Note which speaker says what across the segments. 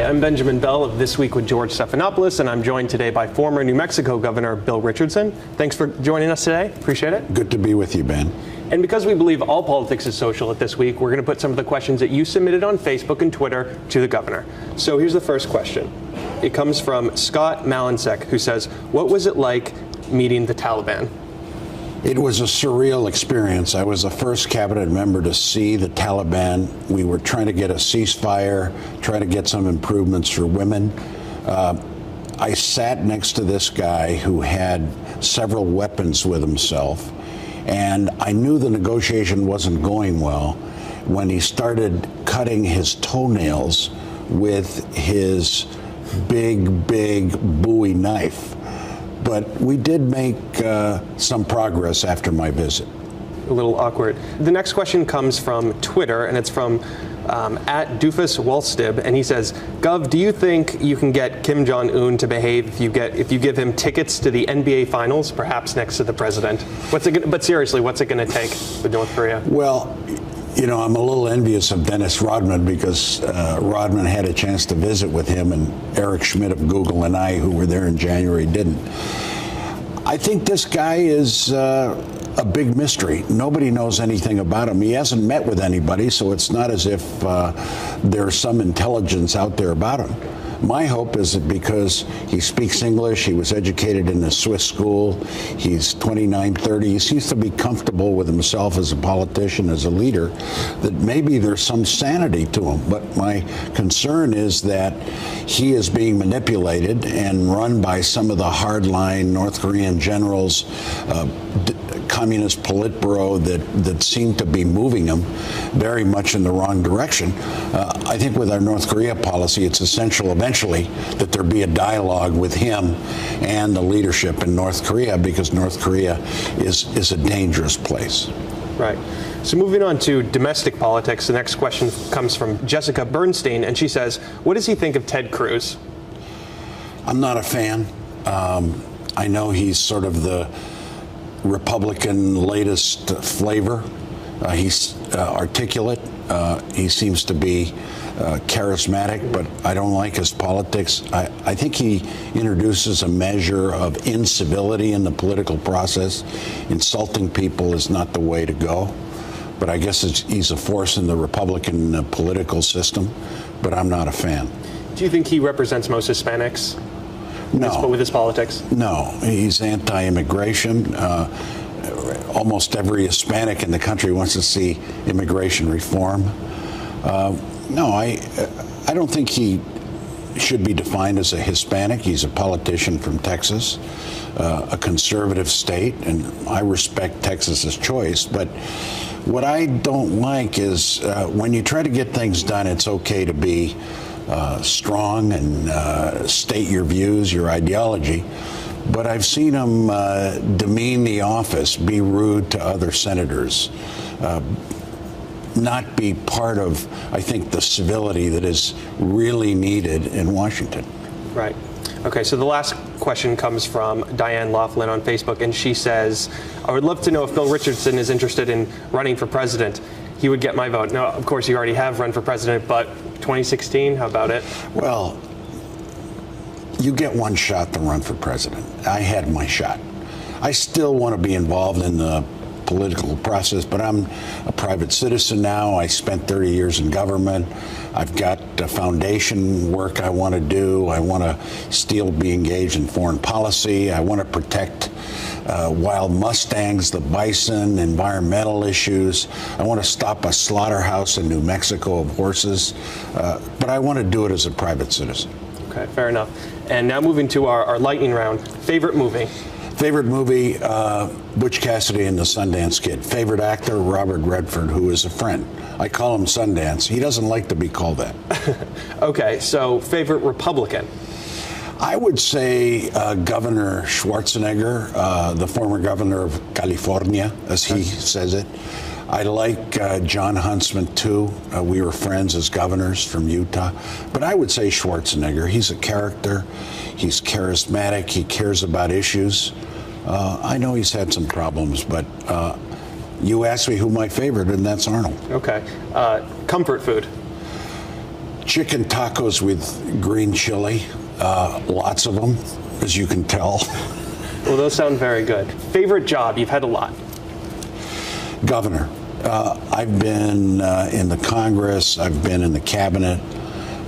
Speaker 1: Hi, I'm Benjamin Bell of This Week with George Stephanopoulos, and I'm joined today by former New Mexico Governor Bill Richardson. Thanks for joining us today. Appreciate it.
Speaker 2: Good to be with you, Ben.
Speaker 1: And because we believe all politics is social at This Week, we're going to put some of the questions that you submitted on Facebook and Twitter to the governor. So here's the first question. It comes from Scott Malinsek, who says, what was it like meeting the Taliban?
Speaker 2: It was a surreal experience. I was the first cabinet member to see the Taliban. We were trying to get a ceasefire, try to get some improvements for women. I sat next to this guy who had several weapons with himself, and I knew the negotiation wasn't going well when he started cutting his toenails with his big Bowie knife. But we did make some progress after my visit.
Speaker 1: A little awkward. The next question comes from Twitter, and it's from at Doofus Wolstib, and he says, Gov, do you think you can get Kim Jong-un to behave if you give him tickets to the NBA Finals, perhaps next to the president? But seriously, what's it going to take with North Korea?
Speaker 2: Well, you know, I'm a little envious of Dennis Rodman because Rodman had a chance to visit with him, and Eric Schmidt of Google and I, who were there in January, didn't. I think this guy is a big mystery. Nobody knows anything about him. He hasn't met with anybody, so it's not as if there's some intelligence out there about him. My hope is that because he speaks English, he was educated in a Swiss school, he's 29, 30, he seems to be comfortable with himself as a politician, as a leader, that maybe there's some sanity to him. But my concern is that he is being manipulated and run by some of the hardline North Korean generals, communist Politburo that seem to be moving him very much in the wrong direction. I think with our North Korea policy, it's essential eventually that there be a dialogue with him and the leadership in North Korea, because North Korea is a dangerous place.
Speaker 1: Right. So moving on to domestic politics, the next question comes from Jessica Bernstein, and she says, what does he think of Ted Cruz?
Speaker 2: I'm not a fan. I know he's sort of the Republican latest flavor. He's articulate. He seems to be charismatic, but I don't like his politics. I think he introduces a measure of incivility in the political process. Insulting people is not the way to go. But I guess he's a force in the Republican political system, but I'm not a fan.
Speaker 1: Do you think he represents most Hispanics?
Speaker 2: No.
Speaker 1: With his politics?
Speaker 2: No, he's anti-immigration. Almost every Hispanic in the country wants to see immigration reform. No, I don't think he should be defined as a Hispanic. He's a politician from Texas, a conservative state, and I respect Texas's choice. But what I don't like is when you try to get things done, it's okay to be strong and state your views, your ideology. But I've seen him demean the office, be rude to other senators, not be part of, I think, the civility that is really needed in Washington.
Speaker 1: Right. Okay, so the last question comes from Diane Laughlin on Facebook, and she says, I would love to know if Bill Richardson is interested in running for president. He would get my vote. Now, of course, you already have run for president, but 2016, how about it?
Speaker 2: Well, you get one shot to run for president. I had my shot. I still want to be involved in the political process, but I'm a private citizen now. I spent 30 years in government. I've got foundation work I want to do. I want to still be engaged in foreign policy. I want to protect wild mustangs, the bison, environmental issues. I want to stop a slaughterhouse in New Mexico of horses, but I want to do it as a private citizen.
Speaker 1: Okay, fair enough. And now moving to our lightning round. Favorite movie?
Speaker 2: Favorite movie, Butch Cassidy and the Sundance Kid. Favorite actor, Robert Redford, who is a friend. I call him Sundance. He doesn't like to be called that.
Speaker 1: Okay, so favorite Republican?
Speaker 2: I would say Governor Schwarzenegger, the former governor of California, as he says it. I like John Huntsman, too. We were friends as governors from Utah. But I would say Schwarzenegger. He's a character. He's charismatic. He cares about issues. I know he's had some problems, but you asked me who my favorite, and that's Arnold.
Speaker 1: Okay. Comfort food?
Speaker 2: Chicken tacos with green chili, lots of them, as you can tell.
Speaker 1: Well, those sound very good. Favorite job? You've had a lot.
Speaker 2: Governor. I've been in the Congress, I've been in the cabinet,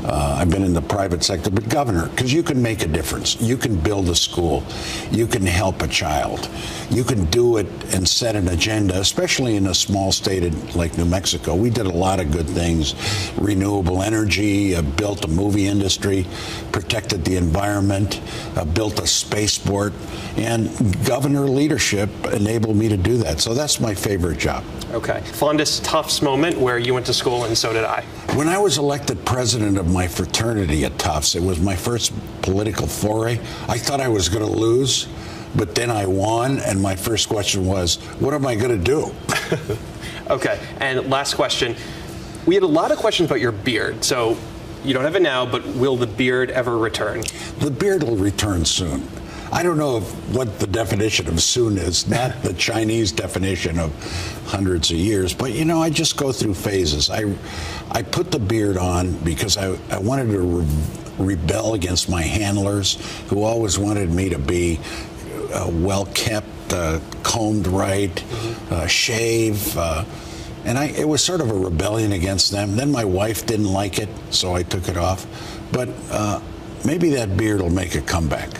Speaker 2: I've been in the private sector, but governor, because you can make a difference. You can build a school. You can help a child. You can do it and set an agenda, especially in a small state like New Mexico. We did a lot of good things. Renewable energy, built a movie industry, protected the environment, built a spaceport, and governor leadership enabled me to do that. So that's my favorite job.
Speaker 1: Okay. Fondest Tufts moment where you went to school and so did I.
Speaker 2: When I was elected president of my fraternity at Tufts, it was my first political foray. I thought I was going to lose, but then I won, and my first question was, what am I going to do?
Speaker 1: Okay, and last question. We had a lot of questions about your beard. So you don't have it now, but will the beard ever return?
Speaker 2: The beard will return soon. I don't know what the definition of soon is, not the Chinese definition of hundreds of years, but you know, I just go through phases. I put the beard on because I wanted to rebel against my handlers who always wanted me to be well kept, combed right, shave, and it was sort of a rebellion against them. Then my wife didn't like it, so I took it off. But maybe that beard will make a comeback.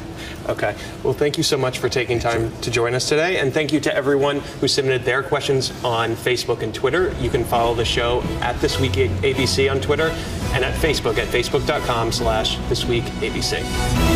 Speaker 1: Okay. Well, thank you so much for taking time to join us today. And thank you to everyone who submitted their questions on Facebook and Twitter. You can follow the show at This Week ABC on Twitter and at Facebook at facebook.com/thisweekabc.